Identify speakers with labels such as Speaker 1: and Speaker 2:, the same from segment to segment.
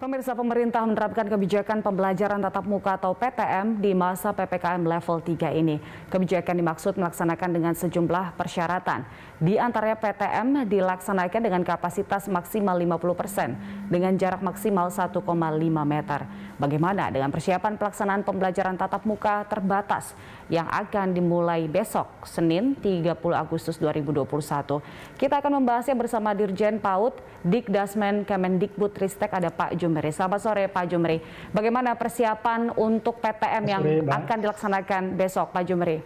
Speaker 1: Pemirsa, pemerintah menerapkan kebijakan pembelajaran tatap muka atau PTM di masa PPKM level 3 ini. Kebijakan dimaksud melaksanakan dengan sejumlah persyaratan. Di antaranya PTM dilaksanakan dengan kapasitas maksimal 50% dengan jarak maksimal 1,5 meter. Bagaimana dengan persiapan pelaksanaan pembelajaran tatap muka terbatas yang akan dimulai besok, Senin 30 Agustus 2021? Kita akan membahasnya bersama Dirjen PAUD, Dikdasmen Kemendikbudristek, ada Pak Jumeri. Selamat sore Pak Jumeri. Bagaimana persiapan untuk PTM yang akan dilaksanakan besok, Pak Jumeri?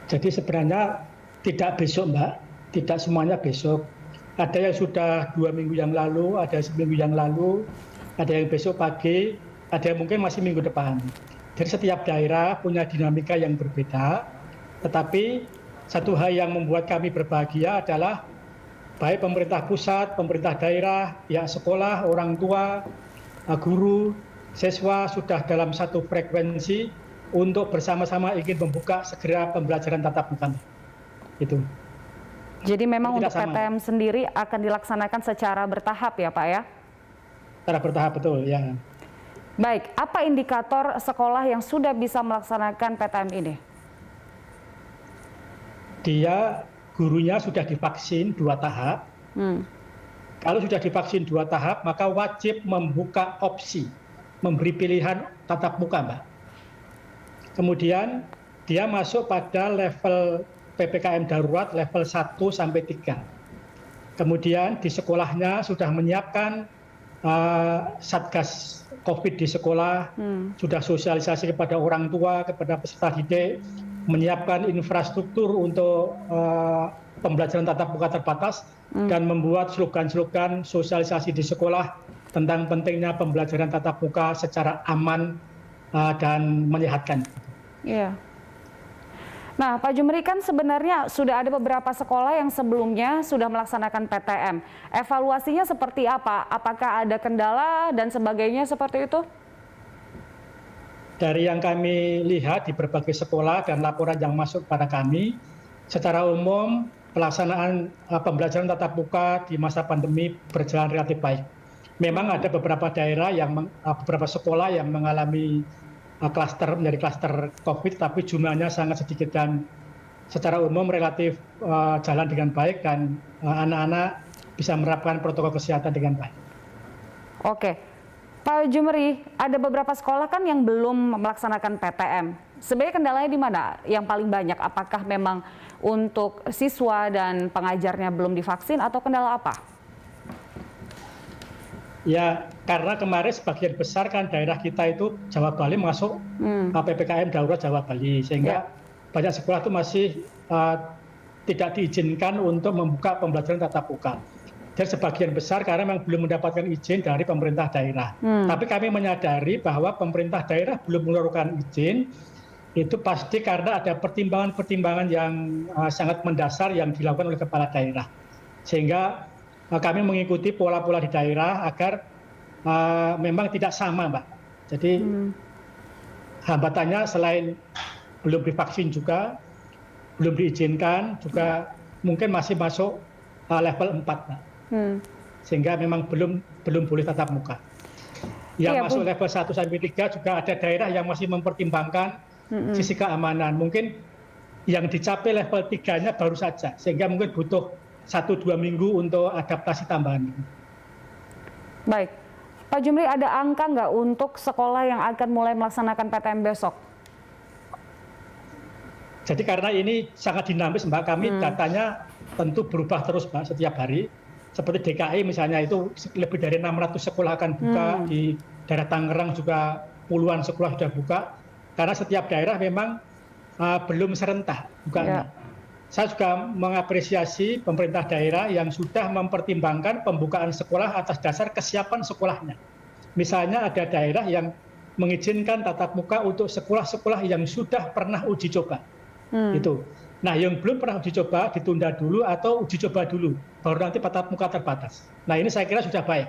Speaker 2: Jadi sebenarnya tidak besok, Mbak. Tidak semuanya besok. Ada yang sudah 2 minggu yang lalu, ada seminggu yang lalu, ada yang besok pagi, ada yang mungkin masih minggu depan. Jadi setiap daerah punya dinamika yang berbeda. Tetapi satu hal yang membuat kami berbahagia adalah baik pemerintah pusat, pemerintah daerah, pihak sekolah, orang tua, guru, siswa sudah dalam satu frekuensi untuk bersama-sama ingin membuka segera pembelajaran tatap muka. Itu.
Speaker 1: Jadi memang untuk PTM sendiri akan dilaksanakan secara bertahap ya Pak ya?
Speaker 2: Secara bertahap, betul ya.
Speaker 1: Baik, apa indikator sekolah yang sudah bisa melaksanakan PTM ini?
Speaker 2: Gurunya sudah divaksin 2 tahap. Kalau sudah divaksin 2 tahap, maka wajib membuka opsi, memberi pilihan tatap muka, Mbak. Kemudian dia masuk pada level PPKM darurat level 1 sampai 3. Kemudian di sekolahnya sudah menyiapkan Satgas COVID di sekolah, sudah sosialisasi kepada orang tua, kepada peserta didik, menyiapkan infrastruktur untuk pembelajaran tatap muka terbatas, dan membuat slogan-slogan sosialisasi di sekolah tentang pentingnya pembelajaran tatap muka secara aman dan menyehatkan.
Speaker 1: Iya. Nah, Pak Jumeri, kan sebenarnya sudah ada beberapa sekolah yang sebelumnya sudah melaksanakan PTM. Evaluasinya seperti apa? Apakah ada kendala dan sebagainya seperti itu?
Speaker 2: Dari yang kami lihat di berbagai sekolah dan laporan yang masuk pada kami, secara umum pelaksanaan pembelajaran tatap muka di masa pandemi berjalan relatif baik. Memang ada beberapa daerah beberapa sekolah yang mengalami menjadi klaster COVID, tapi jumlahnya sangat sedikit dan secara umum relatif jalan dengan baik dan anak-anak bisa menerapkan protokol kesehatan dengan baik.
Speaker 1: Oke. Pak Jumeri, ada beberapa sekolah kan yang belum melaksanakan PTM. Sebenarnya kendalanya di mana yang paling banyak? Apakah memang untuk siswa dan pengajarnya belum divaksin atau kendala apa?
Speaker 2: Ya, karena kemarin sebagian besar kan daerah kita itu Jawa Bali masuk PPKM darurat Jawa Bali, sehingga banyak sekolah itu masih tidak diizinkan untuk membuka pembelajaran tatap muka. Dan sebagian besar karena memang belum mendapatkan izin dari pemerintah daerah. Tapi kami menyadari bahwa pemerintah daerah belum mengeluarkan izin, itu pasti karena ada pertimbangan-pertimbangan yang sangat mendasar yang dilakukan oleh kepala daerah. Sehingga kami mengikuti pola-pola di daerah agar memang tidak sama, Mbak. Jadi hambatannya selain belum divaksin juga, belum diizinkan, juga mungkin masih masuk level 4, Mbak. Sehingga memang belum boleh tatap muka. Yang masuk level 1 sampai 3 juga ada daerah yang masih mempertimbangkan sisi keamanan. Mungkin yang dicapai level 3-nya baru saja, sehingga mungkin butuh 1-2 minggu untuk adaptasi tambahan.
Speaker 1: Baik, Pak Jumeri, ada angka nggak untuk sekolah yang akan mulai melaksanakan PTM besok?
Speaker 2: Jadi karena ini sangat dinamis, Mbak, kami datanya tentu berubah terus, Mbak, setiap hari. Seperti DKI misalnya, itu lebih dari 600 sekolah akan buka, di daerah Tangerang juga puluhan sekolah sudah buka, karena setiap daerah memang belum serentak bukanya. Saya juga mengapresiasi pemerintah daerah yang sudah mempertimbangkan pembukaan sekolah atas dasar kesiapan sekolahnya. Misalnya ada daerah yang mengizinkan tatap muka untuk sekolah-sekolah yang sudah pernah uji coba. Itu. Nah, yang belum pernah uji coba ditunda dulu atau uji coba dulu, baru nanti tatap muka terbatas. Nah, ini saya kira sudah baik.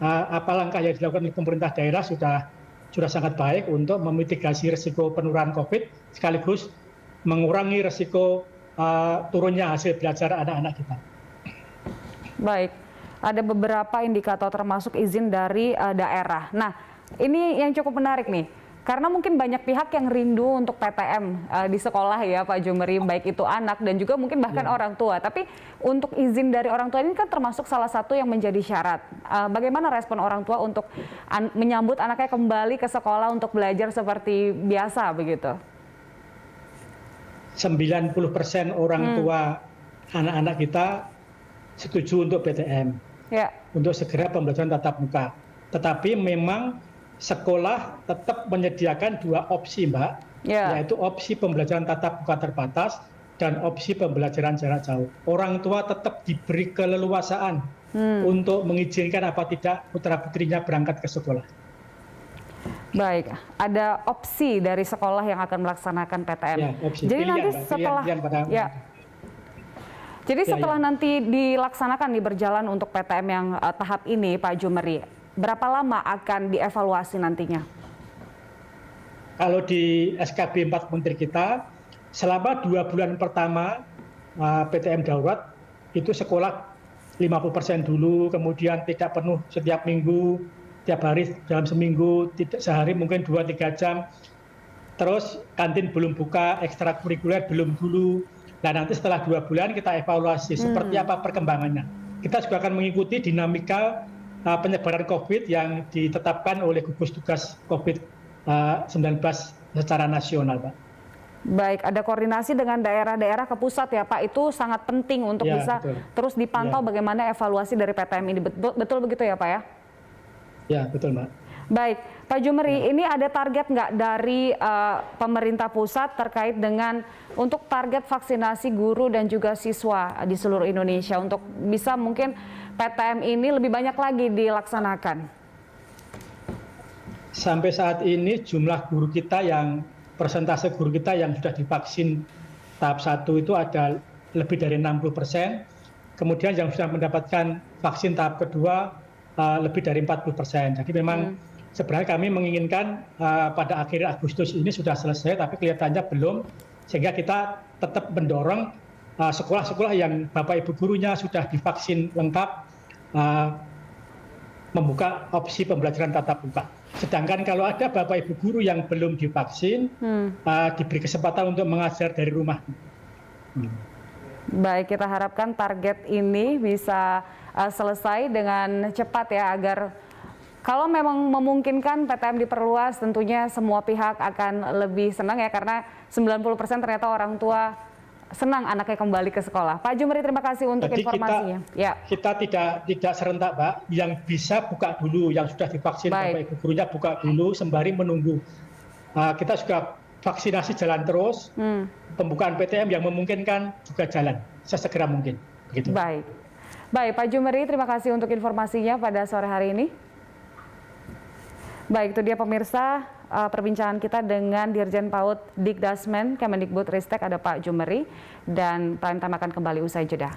Speaker 2: Apa langkah yang dilakukan oleh pemerintah daerah sudah sangat baik untuk memitigasi risiko penurunan COVID, sekaligus mengurangi risiko turunnya hasil belajar anak-anak kita.
Speaker 1: Baik, ada beberapa indikator termasuk izin dari daerah. Nah, ini yang cukup menarik nih. Karena mungkin banyak pihak yang rindu untuk PTM di sekolah ya Pak Jumeri, baik itu anak dan juga mungkin bahkan orang tua. Tapi untuk izin dari orang tua ini kan termasuk salah satu yang menjadi syarat. Bagaimana respon orang tua untuk menyambut anaknya kembali ke sekolah untuk belajar seperti biasa begitu?
Speaker 2: 90% orang tua anak-anak kita setuju untuk PTM, untuk segera pembelajaran tatap muka. Tetapi memang sekolah tetap menyediakan dua opsi, Mbak, yaitu opsi pembelajaran tatap muka terbatas dan opsi pembelajaran jarak jauh. Orang tua tetap diberi keleluasaan untuk mengizinkan apa tidak putra-putrinya berangkat ke sekolah.
Speaker 1: Baik, ada opsi dari sekolah yang akan melaksanakan PTM.
Speaker 2: Ya, opsi.
Speaker 1: Jadi
Speaker 2: pilihan,
Speaker 1: nanti
Speaker 2: Mbak,
Speaker 1: setelah Jadi setelah nanti dilaksanakan berjalan untuk PTM yang tahap ini, Pak Jumeri, berapa lama akan dievaluasi nantinya?
Speaker 2: Kalau di SKB 4 Menteri kita, selama 2 bulan pertama PTM darurat, itu sekolah 50% dulu, kemudian tidak penuh setiap minggu, tiap hari dalam seminggu, tidak sehari mungkin 2-3 jam. Terus kantin belum buka, ekstrakurikuler belum dulu. Nah nanti setelah 2 bulan kita evaluasi seperti apa perkembangannya. Kita juga akan mengikuti dinamika penyebaran COVID yang ditetapkan oleh gugus tugas COVID-19 secara nasional, Pak.
Speaker 1: Baik, ada koordinasi dengan daerah-daerah ke pusat ya Pak, itu sangat penting untuk bisa terus dipantau bagaimana evaluasi dari PTM ini. Betul begitu ya Pak ya?
Speaker 2: Ya, betul Mbak.
Speaker 1: Baik, Pak Jumeri, ini ada target nggak dari pemerintah pusat terkait dengan untuk target vaksinasi guru dan juga siswa di seluruh Indonesia untuk bisa mungkin PTM ini lebih banyak lagi dilaksanakan?
Speaker 2: Sampai saat ini jumlah guru kita persentase guru kita yang sudah divaksin tahap 1 itu ada lebih dari 60%. Kemudian yang sudah mendapatkan vaksin tahap kedua lebih dari 40%. Jadi memang sebenarnya kami menginginkan pada akhir Agustus ini sudah selesai, tapi kelihatannya belum. Sehingga kita tetap mendorong sekolah-sekolah yang Bapak Ibu gurunya sudah divaksin lengkap membuka opsi pembelajaran tatap muka. Sedangkan kalau ada Bapak Ibu guru yang belum divaksin, diberi kesempatan untuk mengajar dari rumah.
Speaker 1: Baik, kita harapkan target ini bisa selesai dengan cepat ya, agar kalau memang memungkinkan PTM diperluas, tentunya semua pihak akan lebih senang ya, karena 90% ternyata orang tua senang anaknya kembali ke sekolah. Pak Jumeri, terima kasih untuk informasinya.
Speaker 2: Kita tidak serentak, Pak. Yang bisa buka dulu, yang sudah divaksin Bapak Ibu gurunya buka dulu sembari menunggu. Kita juga vaksinasi jalan terus, pembukaan PTM yang memungkinkan juga jalan sesegera mungkin. Begitu.
Speaker 1: Baik, Pak Jumeri, terima kasih untuk informasinya pada sore hari ini. Baik, itu dia pemirsa perbincangan kita dengan Dirjen PAUD Dikdasmen Kemendikbud Ristek, ada Pak Jumeri, dan Prime Time akan kembali usai jeda.